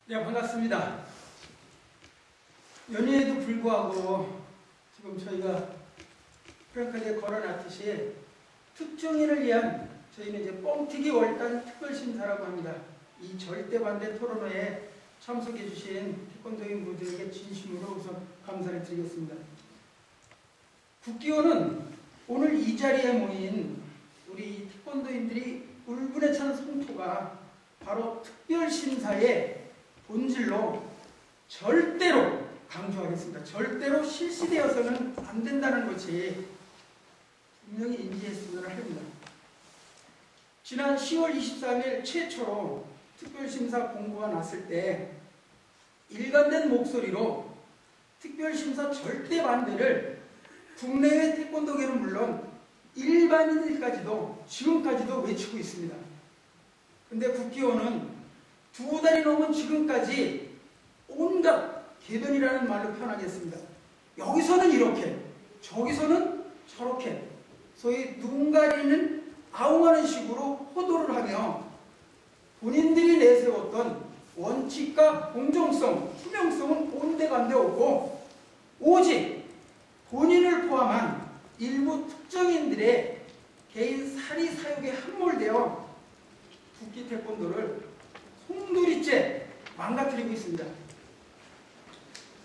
네, 반갑습니다. 연휴에도 불구하고 지금 저희가 프랭클리에 걸어놨듯이 특정인을 위한 저희는 이제 뻥튀기 월단 특별심사라고 합니다. 이 절대 반대 토론회에 참석해 주신 태권도인 분들에게 진심으로 우선 감사를 드리겠습니다. 국기원은 오늘 이 자리에 모인 우리 태권도인들이 울분에 찬 성토가 바로 특별심사의 본질로 절대로 강조하겠습니다. 절대로 실시되어서는 안 된다는 것이 분명히 인지했으면 합니다. 지난 10월 23일 최초로 특별심사 공고가 났을 때 일관된 목소리로 특별심사 절대 반대를 국내외 태권도계는 물론 일반인들까지도 지금까지도 외치고 있습니다. 근데 국기원은 2달이 넘은 지금까지 온갖 개변이라는 말로 표현하겠습니다. 여기서는 이렇게, 저기서는 저렇게, 소위 눈 가리는 아웅하는 식으로 호도를 하며 본인들이 내세웠던 원칙과 공정성, 투명성은 온데간데 없고 오직 본인을 포함한 일부 특정인들의 개인 사리 사욕에 함몰되어 국기 태권도를 송두리째 망가뜨리고 있습니다.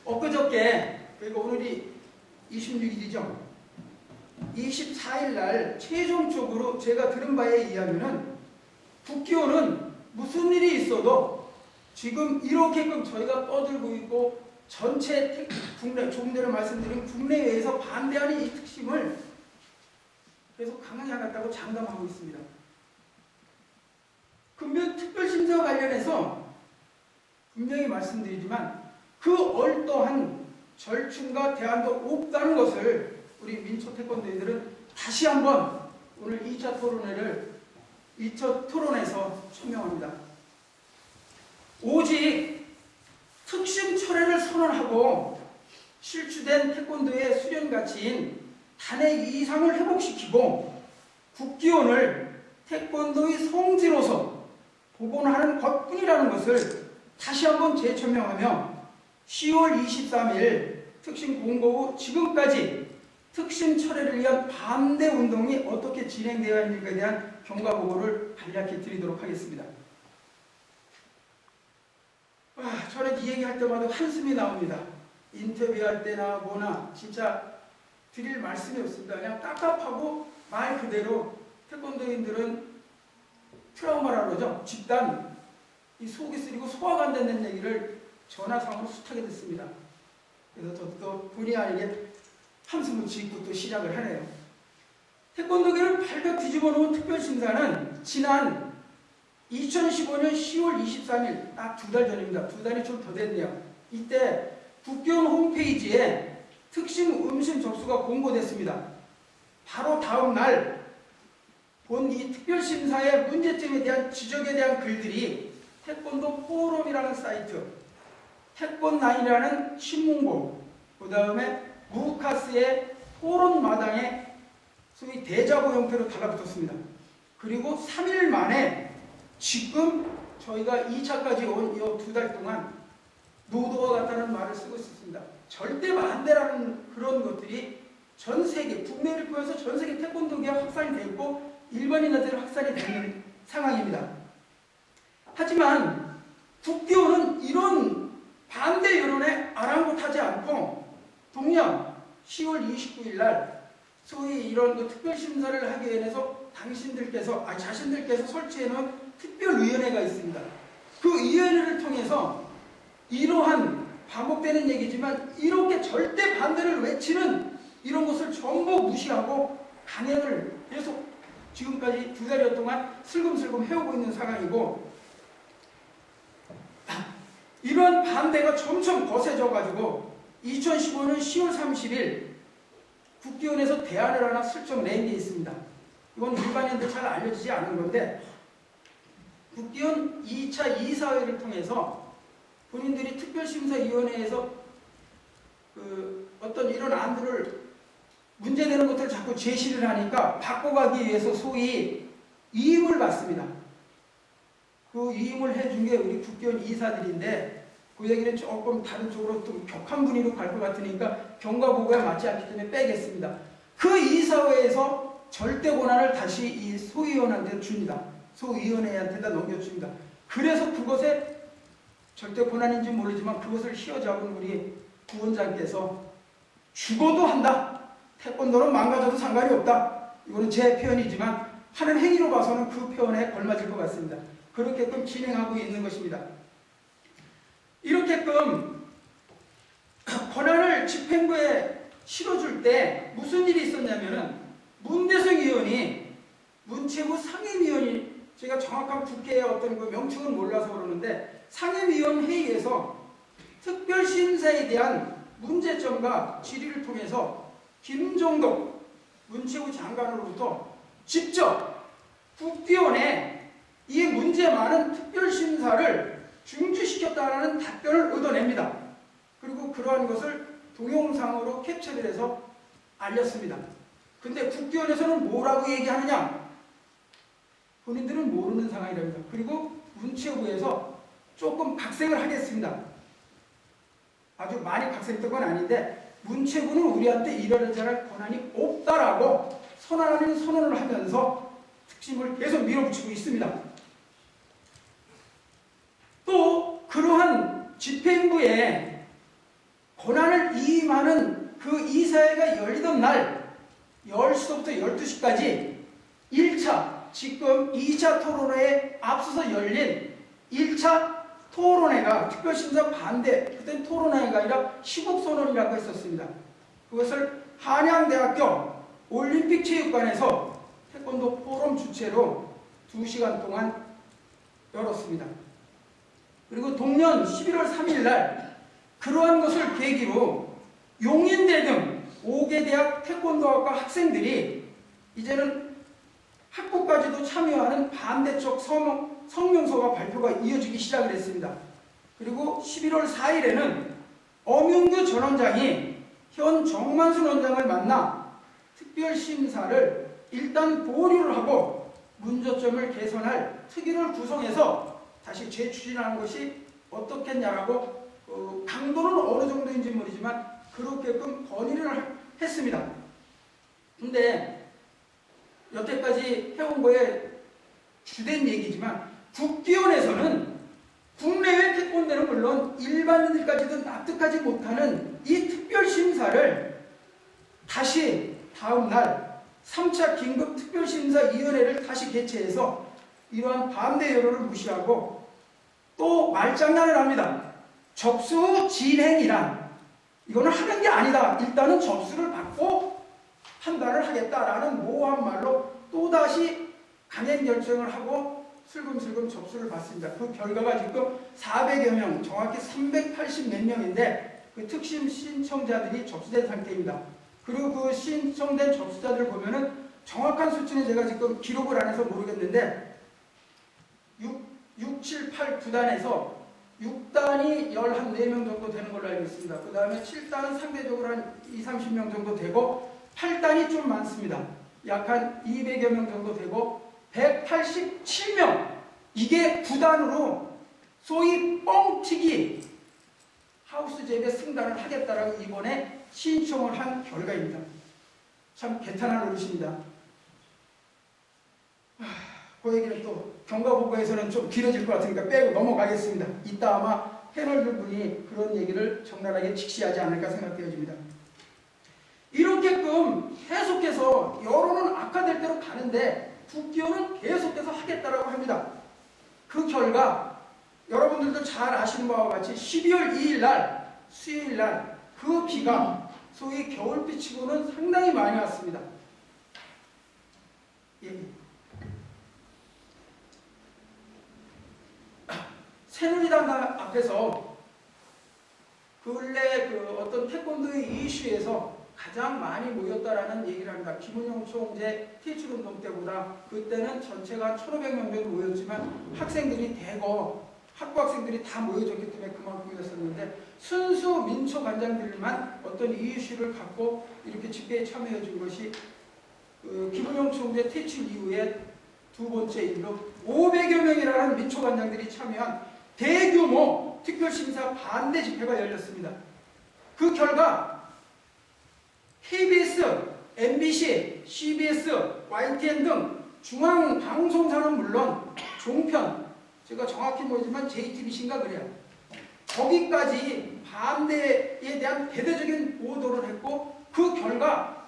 엊그저께, 그러니까 오늘이 26일이죠. 24일 날 최종적으로 제가 들은 바에 의하면은 국기원은 무슨 일이 있어도 지금 이렇게끔 저희가 떠들고 있고 전체 국내, 조금 전에 말씀드린 국내외에서 반대하는 이 특심을 계속 강하게 하겠다고 장담하고 있습니다. 금년 특별심사와 관련해서 분명히 말씀드리지만 그 얼떠한 절충과 대안도 없다는 것을 우리 민초 태권도인들은 다시 한번 오늘 2차 토론에서 천명합니다. 오직 특심 철회를 선언하고 실추된 태권도의 수련 가치인 단액 이상을 회복시키고 국기원을 태권도의 성지로서 복원하는 것뿐이라는 것을 다시 한번 재천명하며 10월 23일 특심 공고 후 지금까지 특심 철회를 위한 반대 운동이 어떻게 진행되어야 하는지에 대한 경과보고를 간략히 드리도록 하겠습니다. 저는 이 얘기할 때마다 한숨이 나옵니다. 인터뷰할 때나 뭐나 진짜 드릴 말씀이 없습니다. 그냥 깝깝하고 말 그대로 태권도인들은 트라우마라고 그러죠. 집단 이 속이 쓰리고 소화가 안 된다는 얘기를 전화상으로 숱하게 듣습니다. 그래서 저도 또 본의 아니게 한숨을 짓고 또 시작을 하네요. 태권도계를 발칵 뒤집어 놓은 특별심사는 지난 2015년 10월 23일 딱 2달 전입니다. 2달이 좀 더 됐네요. 이때 국기원 홈페이지에 특심 음심 접수가 공고됐습니다. 바로 다음 날 본 이 특별심사의 문제점에 대한 지적에 대한 글들이 태권도 포럼이라는 사이트, 태권나인이라는 신문고, 그 다음에 무카스의 토론마당에 소위 대자보 형태로 달라붙었습니다. 그리고 3일 만에 지금 저희가 2차까지 온 이 2달 동안 노도와 같다는 말을 쓰고 있었습니다. 절대 반대라는 그런 것들이 전 세계, 국내를 포함해서 전 세계 태권도계가 확산이 되고 일반인한테 확산이 되는 상황입니다. 하지만 국기원은 이런 반대 여론에 아랑곳하지 않고 동양 10월 29일 날 소위 이런 특별심사를 하기 위해서 자신들께서 설치해놓은 특별위원회가 있습니다. 그 위원회를 통해서 이러한 반복되는 얘기지만 이렇게 절대 반대를 외치는 이런 것을 전부 무시하고 강행을 계속 지금까지 2달여 동안 슬금슬금 해오고 있는 상황이고, 이런 반대가 점점 거세져가지고 2015년 10월 30일 국기원에서 대안을 하나 슬쩍 낸 게 있습니다. 이건 일반인들 잘 알려지지 않은 건데, 국기원 2차 이사회를 통해서 본인들이 특별심사위원회에서 어떤 이런 안들을 문제되는 것들을 자꾸 제시를 하니까 바꿔가기 위해서 소위 위임을 받습니다. 그 위임을 해준 게 우리 국기원 이사들인데 그 얘기는 조금 다른 쪽으로 좀 격한 분위기로 갈 것 같으니까 경과보고에 맞지 않기 때문에 빼겠습니다. 그 이사회에서 절대 권한을 다시 이 소위원한테 줍니다. 소위원회한테다 넘겨줍니다. 그래서 그것에 절대 권한인지 모르지만 그것을 휘어잡은 우리 구원장께서 죽어도 한다. 태권도는 망가져도 상관이 없다. 이거는 제 표현이지만 하는 행위로 봐서는 그 표현에 걸맞을 것 같습니다. 그렇게끔 진행하고 있는 것입니다. 이렇게끔 권한을 집행부에 실어줄 때 무슨 일이 있었냐면은 문대성 의원이 문체부 상임위원이 제가 정확한 국회의 어떤 그 명칭은 몰라서 그러는데 상임위원 회의에서 특별심사에 대한 문제점과 질의를 통해서 김종덕 문체부 장관으로부터 직접 국기원에 이 문제 많은 특별심사를 중지시켰다는 답변을 얻어냅니다. 그리고 그러한 것을 동영상으로 캡처를 해서 알렸습니다. 근데 국기원에서는 뭐라고 얘기하느냐? 본인들은 모르는 상황이랍니다. 그리고 문체부에서 조금 각색을 하겠습니다. 아주 많이 각색했던 건 아닌데 문체부는 우리한테 이런 잘할 권한이 없다라고 선언 아닌 선언을 하면서 특심을 계속 밀어붙이고 있습니다. 또 그러한 집행부에 권한을 이임하는 그 이사회가 열리던 날 10시부터 12시까지 1차 지금 2차 토론회에 앞서서 열린 1차 토론회가 특별심사 반대, 그때는 토론회가 아니라 시국선언이라고 했었습니다. 그것을 한양대학교 올림픽체육관에서 태권도 포럼 주최로 2시간 동안 열었습니다. 그리고 동년 11월 3일 날 그러한 것을 계기로 용인대 등 5개 대학 태권도학과 학생들이 이제는 학부까지도 참여하는 반대쪽 성명서가 발표가 이어지기 시작을 했습니다. 그리고 11월 4일에는 엄윤규 전 원장이 현 정만순 원장을 만나 특별심사를 일단 보류를 하고 문제점을 개선할 특위를 구성해서 다시 재추진하는 것이 어떻겠냐라고 강도는 어느 정도인지 모르지만 그렇게끔 건의를 했습니다. 근데 여태까지 해온 거에 주된 얘기지만 국기원에서는 국내외 태권도는 물론 일반인들까지도 납득하지 못하는 이 특별심사를 다시 다음날 3차 긴급특별심사위원회를 다시 개최해서 이러한 반대 여론을 무시하고 또 말장난을 합니다. 접수 진행이란 이거는 하는 게 아니다. 일단은 접수를 받고 판단을 하겠다라는 모호한 말로 또다시 강행 결정을 하고 슬금슬금 접수를 받습니다. 그 결과가 지금 400여 명, 정확히 380 몇 명인데 그 특심 신청자들이 접수된 상태입니다. 그리고 그 신청된 접수자들 보면은 정확한 수치는 제가 지금 기록을 안 해서 모르겠는데 6, 7, 8, 9단에서 6단이 14명 정도 되는 걸로 알고 있습니다. 그 다음에 7단은 상대적으로 한 20, 30명 정도 되고 8단이 좀 많습니다. 약 한 200여 명 정도 되고 187명 이게 9단으로 소위 뻥튀기 하우스 재배 승단을 하겠다라고 이번에 신청을 한 결과입니다. 참 개탄한 어르신입니다. 그 얘기는 또 경과보고에서는 좀 길어질 것 같으니까 빼고 넘어가겠습니다. 이따 아마 패널들 분이 그런 얘기를 적나라하게 직시하지 않을까 생각되어집니다. 이렇게끔 계속해서 여론은 악화될 대로 가는데 국기원은 계속해서 하겠다라고 합니다. 그 결과 여러분들도 잘 아시는 바와 같이 12월 2일 날 수요일 날 그 비가 소위 겨울비치고는 상당히 많이 왔습니다. 예. 새누리당 앞에서 근래 그 어떤 태권도의 이슈에서 가장 많이 모였다라는 얘기를 합니다. 김은용 총재 퇴출운동 때보다 그때는 전체가 1,500명 정도 모였지만 학생들이 대거 학부 학생들이 다 모여졌기 때문에 그만큼이었었는데 순수 민초관장들만 어떤 이슈를 갖고 이렇게 집회에 참여해 준 것이 김은용 총재 퇴출 이후에 두 번째 일로 500여 명이라는 민초관장들이 참여한 대규모 특별심사 반대 집회가 열렸습니다. 그 결과 KBS, MBC, CBS, YTN 등 중앙방송사는 물론 종편, 제가 정확히 모르지만 JTBC인가 그래요. 거기까지 반대에 대한 대대적인 보도를 했고 그 결과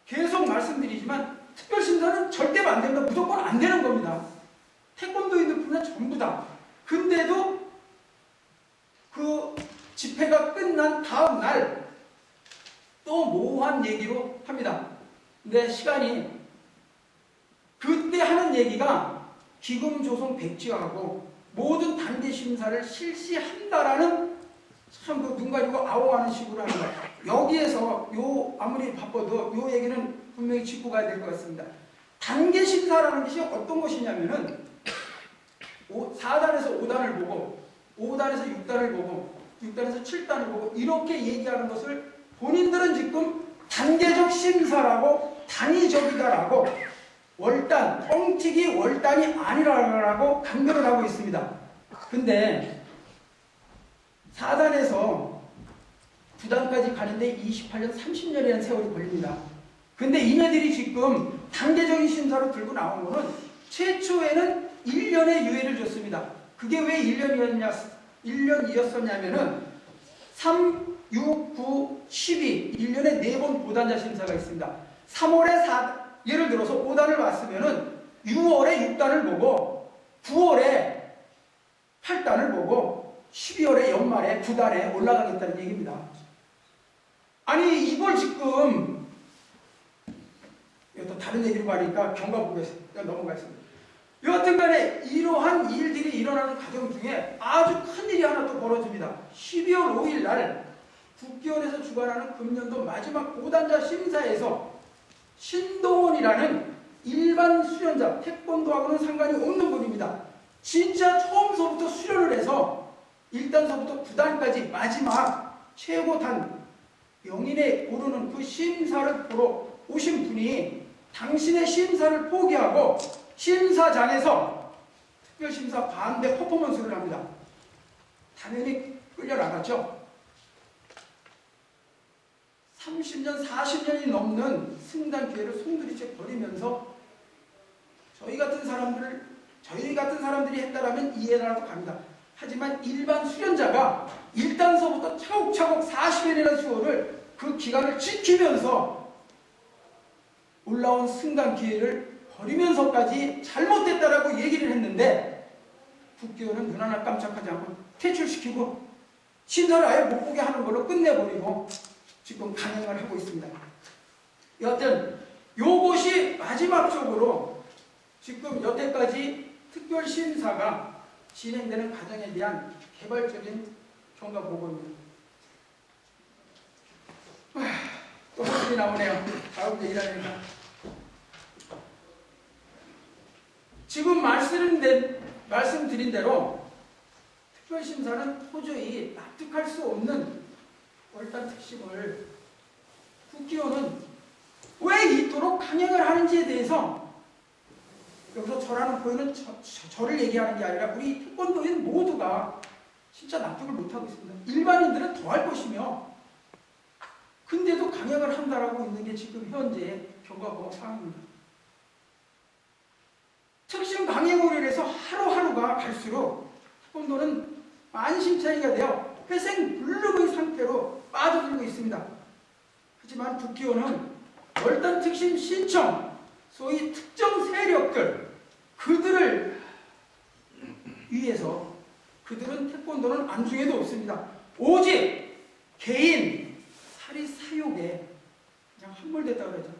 계속 말씀드리지만 특별심사는 절대 안 됩니다. 무조건 안 되는 겁니다. 태권도인들뿐만 전부 다. 근데도 그 집회가 끝난 다음 날 또 모호한 얘기로 합니다. 근데 시간이 그때 하는 얘기가 기금 조성 백지화하고 모든 단계 심사를 실시한다라는 참 그 눈 가리고 아웅하는 식으로 합니다. 여기에서 아무리 바빠도 요 얘기는 분명히 짚고 가야 될 것 같습니다. 단계 심사라는 것이 어떤 것이냐면은 4단에서 5단을 보고 5단에서 6단을 보고 6단에서 7단을 보고 이렇게 얘기하는 것을 본인들은 지금 단계적 심사라고 단위적이다라고 월단, 뻥튀기 월단이 아니라고 강변을 하고 있습니다. 근데 4단에서 9단까지 가는데 28년, 30년이라는 세월이 걸립니다. 근데 이네들이 지금 단계적인 심사로 들고 나온 거는 최초에는 1년의 유예를 줬습니다. 그게 왜 1년이었었냐면은 3, 6, 9, 12, 1년에 4번 보단자 심사가 있습니다. 3월에 예를 들어서 5단을 봤으면은 6월에 6단을 보고 9월에 8단을 보고 12월에 연말에 9단에 올라가겠다는 얘기입니다. 아니 이걸 지금 또 다른 얘기로 가니까 경과보겠습니다. 넘어가겠습니다. 여하튼 간에 이러한 일들이 일어나는 과정 중에 아주 큰 일이 하나 또 벌어집니다. 12월 5일 날 국기원에서 주관하는 금년도 마지막 5단자 심사에서 신동원이라는 일반 수련자, 태권도하고는 상관이 없는 분입니다. 진짜 처음서부터 수련을 해서 1단서부터 9단까지 마지막 최고단 명인에 오르는 그 심사를 보러 오신 분이 당신의 심사를 포기하고 심사장에서 특별심사 반대 퍼포먼스를 합니다. 당연히 끌려나갔죠. 30년, 40년이 넘는 승단 기회를 송두리째 버리면서 저희 같은 사람들이 했다라면 이해라도 갑니다. 하지만 일반 수련자가 1단서부터 차곡차곡 40년이라는 수호를 그 기간을 지키면서 올라온 승단 기회를 버리면서까지 잘못됐다라고 얘기를 했는데 국기원은 눈 하나 깜짝하지 않고 퇴출시키고 심사를 아예 못 보게 하는 걸로 끝내버리고 지금 강행을 하고 있습니다. 여하튼 요것이 마지막적으로 지금 여태까지 특별심사가 진행되는 과정에 대한 개발적인 경과보고입니다. 또 한숨이 나오네요. 다음 얘기하니까. 지금 말씀드린 대로 특별심사는 도저히 납득할 수 없는 월단 특심을 국기원은 왜 이토록 강행을 하는지에 대해서 여기서 저라는 표현은 저를 얘기하는 게 아니라 우리 태권도인 모두가 진짜 납득을 못하고 있습니다. 일반인들은 더 할 것이며 근데도 강행을 한다라고 있는 게 지금 현재의 경과보고 상황입니다. 특심 강행으로 인해서 하루하루가 갈수록 태권도는 만신창이가 되어 회생불능의 상태로 빠져들고 있습니다. 하지만 국기원은 월단 특심 신청, 소위 특정 세력들, 그들을 위해서 그들은 태권도는 안중에도 없습니다. 오직 개인 사리 사욕에 그냥 함몰됐다고 그러죠.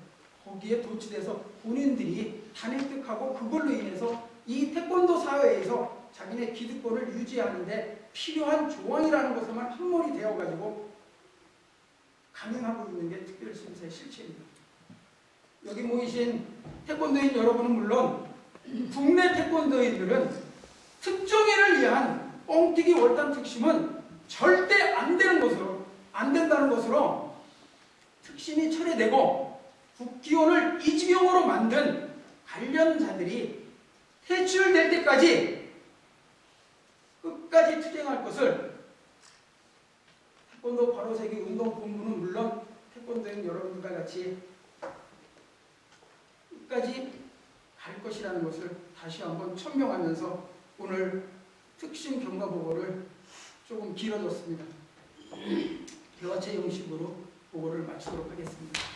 거기에 도취돼서 본인들이 단획득하고 그걸로 인해서 이 태권도 사회에서 자기네 기득권을 유지하는데 필요한 조항이라는 것에만 함몰이 되어가지고 강행하고 있는 게 특별심사의 실체입니다. 여기 모이신 태권도인 여러분은 물론 국내 태권도인들은 특정인을 위한 뻥튀기 월단 특심은 절대 안 된다는 것으로 특심이 철회되고 국기원을 이 지경으로 만든 관련자들이 퇴출될 때까지 끝까지 투쟁할 것을 태권도 바로세기 운동본부는 물론 태권도인 여러분들과 같이 끝까지 갈 것이라는 것을 다시 한번 천명하면서 오늘 특신 경과보고를 조금 길어졌습니다. 대화체 형식으로 보고를 마치도록 하겠습니다.